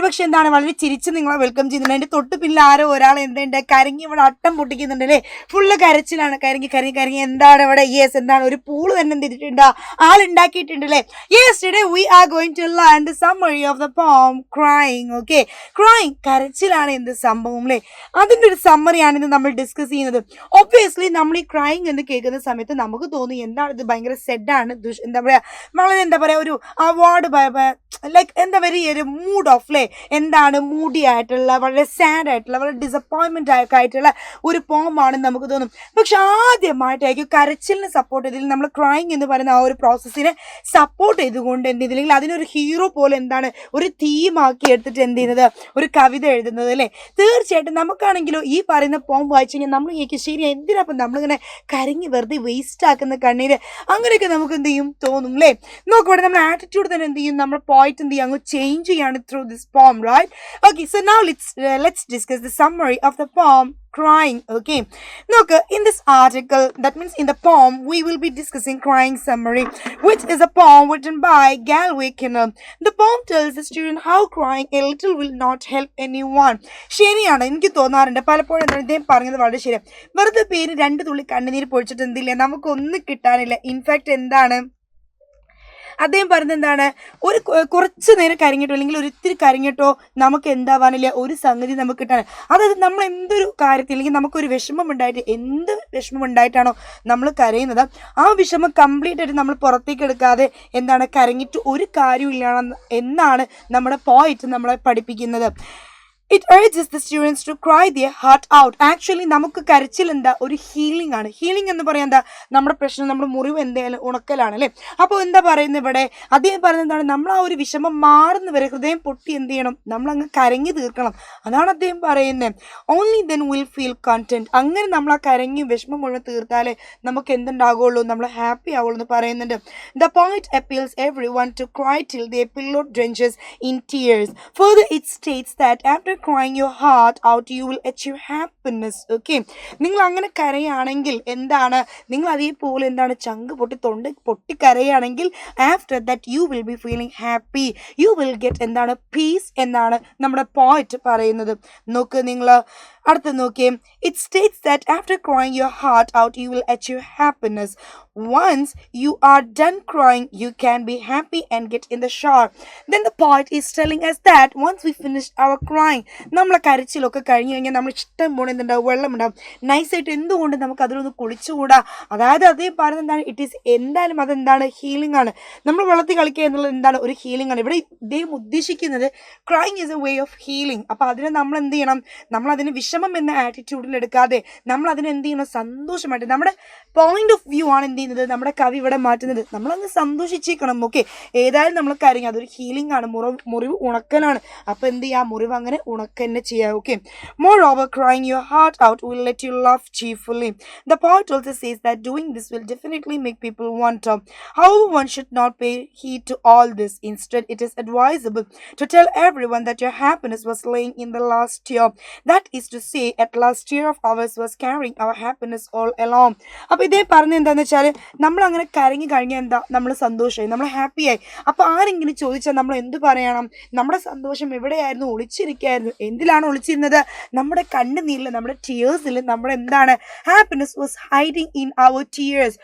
പക്ഷെ എന്താണ് വളരെ ചിരിച്ച് നിങ്ങളെ വെൽക്കം ചെയ്യുന്നുണ്ട്. അതിൻ്റെ തൊട്ട് പിന്നിൽ ആരോ ഒരാൾ എന്തുണ്ട് കരങ്ങി ഇവിടെ അട്ടം പൊട്ടിക്കുന്നുണ്ട് അല്ലേ. ഫുള്ള് കരച്ചിലാണ്. കരങ്ങി എന്താണ് ഇവിടെ? യെസ്, എന്താണ് ഒരു പൂള് തന്നെ എന്തിട്ടുണ്ട്, ആളുണ്ടാക്കിയിട്ടുണ്ട് അല്ലേ. Yes, today we are going to learn the summary of the poem crying. Okay, crying കരച്ചിലാണ് എന്ത് സംഭവം അല്ലേ. അതിൻ്റെ ഒരു സമ്മറിയാണ് ഇത് നമ്മൾ ഡിസ്കസ് ചെയ്യുന്നത്. ഒബ്വിയസ്ലി നമ്മൾ ഈ ക്രൈങ് എന്ന് കേൾക്കുന്ന സമയത്ത് നമുക്ക് തോന്നി എന്താണ് ഇത് ഭയങ്കര സെഡാണ്, എന്താ പറയുക, വളരെ എന്താ പറയുക ഒരു അവാർഡ് ലൈക്ക് എന്താ പറയുക ഒരു മൂഡ് ഓഫ് അല്ലേ, എന്താണ് മൂഡി ആയിട്ടുള്ള വളരെ സാഡ് ആയിട്ടുള്ള വളരെ ഡിസപ്പോയിൻമെൻ്റ് ആയിട്ടുള്ള ഒരു പോമാണ് നമുക്ക് തോന്നും. പക്ഷെ ആദ്യമായിട്ടായിരിക്കും കരച്ചിലിനെ സപ്പോർട്ട് ചെയ്തില്ലെങ്കിൽ നമ്മൾ ക്രൈങ് എന്ന് പറയുന്ന ആ ഒരു പ്രോസസ്സിനെ സപ്പോർട്ട് ചെയ്തുകൊണ്ട് എന്ത് ചെയ്തില്ലെങ്കിൽ അതിനൊരു ഹീറോ പോലെ എന്താണ് ഒരു തീമാക്കി എടുത്തിട്ട് എന്ത് ചെയ്യുന്നത് ഒരു കവിത എഴുതുന്നത് അല്ലേ. തീർച്ചയായിട്ടും നമുക്കാണെങ്കിലോ ഈ പറയുന്ന പോം വായിച്ചു കഴിഞ്ഞാൽ നമ്മൾ കേൾക്കും ശരി എന്തിനപ്പം നമ്മളിങ്ങനെ കരങ്ങി വെറുതെ വേസ്റ്റ് ആക്കുന്ന കണ്ണീര്, അങ്ങനെയൊക്കെ നമുക്ക് എന്ത് ചെയ്യും തോന്നും അല്ലേ. നോക്കുമ്പോൾ നമ്മുടെ ആറ്റിറ്റ്യൂഡ് തന്നെ എന്ത് ചെയ്യും, നമ്മൾ പോയിട്ട് എന്ത് ചെയ്യും അങ്ങ് ചേഞ്ച് ചെയ്യാണ് through this form, right? Okay, so now let's discuss the summary of the poem crying. Okay, look, in this article, that means in the poem we will be discussing crying summary, which is a poem written by Galway Kinnell. The poem tells the student how crying a little will not help anyone. ശരിയാണ്, എനിക്ക് തോന്നാറുണ്ട് പലപ്പോഴും എന്താണ് ഇദ്ദേഹം പറഞ്ഞത് വളരെ ശരിയാണ്. വെറുതെ പേര് 2 തുള്ളി കണ്ണുനീര് പൊഴിച്ചിട്ട് എന്തില്ല, നമുക്കൊന്നും കിട്ടാനില്ല. ഇൻഫാക്ട് എന്താണ് അദ്ദേഹം പറഞ്ഞത്, എന്താണ് ഒരു കുറച്ച് നേരം കരങ്ങിട്ടോ അല്ലെങ്കിൽ ഒരിത്തിരി കരങ്ങിട്ടോ നമുക്ക് എന്താവാനില്ല, ഒരു സംഗതി നമുക്ക് കിട്ടാൻ. അതായത് നമ്മൾ എന്തൊരു കാര്യത്തിൽ അല്ലെങ്കിൽ നമുക്കൊരു വിഷമം ഉണ്ടായിട്ട് എന്ത് വിഷമം ഉണ്ടായിട്ടാണോ നമ്മൾ കരയുന്നത്, ആ വിഷമം കംപ്ലീറ്റ് ആയിട്ട് നമ്മൾ പുറത്തേക്ക് എടുക്കാതെ എന്താണ് കരങ്ങിട്ട് ഒരു കാര്യമില്ല എന്നാണ് നമ്മുടെ പോയിറ്റ് നമ്മളെ പഠിപ്പിക്കുന്നത്. It urges the students to cry their heart out. Actually നമുക്ക് കരച്ചിൽ എന്താ ഒരു ഹീലിംഗ് ആണ്. ഹീലിംഗ് എന്ന് പറയാൻ എന്താ നമ്മുടെ പ്രശ്നം, നമ്മുടെ മുറിവ് എന്തായാലും ഉണക്കലാണ് അല്ലേ. അപ്പോൾ എന്താ പറയുന്നത് ഇവിടെ, അദ്ദേഹം പറയുന്നത് എന്താണ്, നമ്മൾ ആ ഒരു വിഷമം മാറുന്ന വരെ ഹൃദയം പൊട്ടി എന്ത് ചെയ്യണം, നമ്മളങ്ങ് കരങ്ങി തീർക്കണം. അതാണ് അദ്ദേഹം പറയുന്നത്. Only then will feel content. അങ്ങനെ നമ്മൾ ആ കരങ്ങി വിഷമം മുഴുവൻ തീർത്താലേ നമുക്ക് എന്തുണ്ടാകുള്ളൂ, നമ്മൾ ഹാപ്പി ആവുള്ളൂ എന്ന് പറയുന്നുണ്ട്. The poet appeals everyone to cry till their pillow drenches in tears. Further, it states that after crying your heart out you will achieve happiness. Okay, നിങ്ങൾ അങ്ങനെ കരയാണെങ്കിൽ എന്താണ്, നിങ്ങൾ അതേപോലെ എന്താണ് ചങ്ക് പൊട്ടി തൊണ്ട് പൊട്ടി കരയാണെങ്കിൽ after that you will be feeling happy, you will get എന്താണ് പീസ് എന്നാണ് നമ്മുടെ പോയിറ്റ് പറയുന്നത്. നോക്ക് നിങ്ങൾ അടുത്ത് നോക്കിയേ. It states that after crying your heart out you will achieve happiness. Once you are done crying, you can be happy and get in the shower. Then the poet is telling us that once we finish our crying, നമ്മളെ കരച്ചിലൊക്കെ കഴിഞ്ഞ് കഴിഞ്ഞാൽ നമ്മൾ ഇഷ്ടം പോലെ എന്തുണ്ടാവും, വെള്ളം ഉണ്ടാവും. നൈസായിട്ട് എന്തുകൊണ്ട് നമുക്ക് അതിലൊന്ന് കുളിച്ചുകൂടാ. അതായത് അതേ പറയുന്നത് എന്താണ്, ഇറ്റ് ഈസ് എന്തായാലും അതെന്താണ് ഹീലിംഗ് ആണ്. നമ്മൾ വെള്ളത്തിൽ കളിക്കുക എന്നുള്ളത് എന്താണ് ഒരു ഹീലിംഗ് ആണ്. ഇവിടെ ഇദ്ദേഹം ഉദ്ദേശിക്കുന്നത് crying is a way of healing. അപ്പോൾ അതിനെ നമ്മൾ എന്ത് ചെയ്യണം, നമ്മൾ അതിന് വിഷമം എന്ന ആറ്റിറ്റ്യൂഡിൽ എടുക്കാതെ നമ്മൾ അതിനെ എന്ത് ചെയ്യണം, സന്തോഷമായിട്ട് നമ്മുടെ പോയിന്റ് ഓഫ് വ്യൂ ആണ് എന്ത് ചെയ്യുന്നത് നമ്മുടെ കവി ഇവിടെ മാറ്റുന്നത്. നമ്മളങ്ങ് സന്തോഷിച്ചേക്കണം. ഓക്കെ, ഏതായാലും നമ്മൾ കരഞ്ഞു, അതൊരു ഹീലിംഗ് ആണ്, മുറിവ് ഉണക്കലാണ്. അപ്പോൾ എന്ത് ചെയ്യുക, മുറിവ് അങ്ങനെ ഉണക്ക തന്നെ ചെയ്യാം. Okay, moreover crying your heart out will let you laugh cheerfully. The poet also says that doing this will definitely make people wonder. However, one should not pay heed to all this. Instead, it is advisable to tell everyone that your happiness was laying in the last tear. That is to say, at last tear of ours was carrying our happiness all along. അപ്പോൾ ഇതേ പറഞ്ഞ എന്താണെന്ന് വെച്ചാൽ നമ്മൾ അങ്ങനെ കരങ്ങി കഴിഞ്ഞാൽ എന്താ, നമ്മൾ സന്തോഷമായി, നമ്മൾ ഹാപ്പിയായി. അപ്പോൾ ആരെങ്കിലും ചോദിച്ചാൽ നമ്മൾ എന്ത് പറയണം, നമ്മുടെ സന്തോഷം എവിടെയായിരുന്നു, ഒളിച്ചിരിക്കുകയായിരുന്നു. എന്തിലാണ് ഒളിച്ചിരുന്നത്, നമ്മുടെ കണ്ണുനീരിൽ, നമ്മുടെ ടീയേഴ്സിൽ നമ്മുടെ എന്താണ് happiness was hiding in our tears.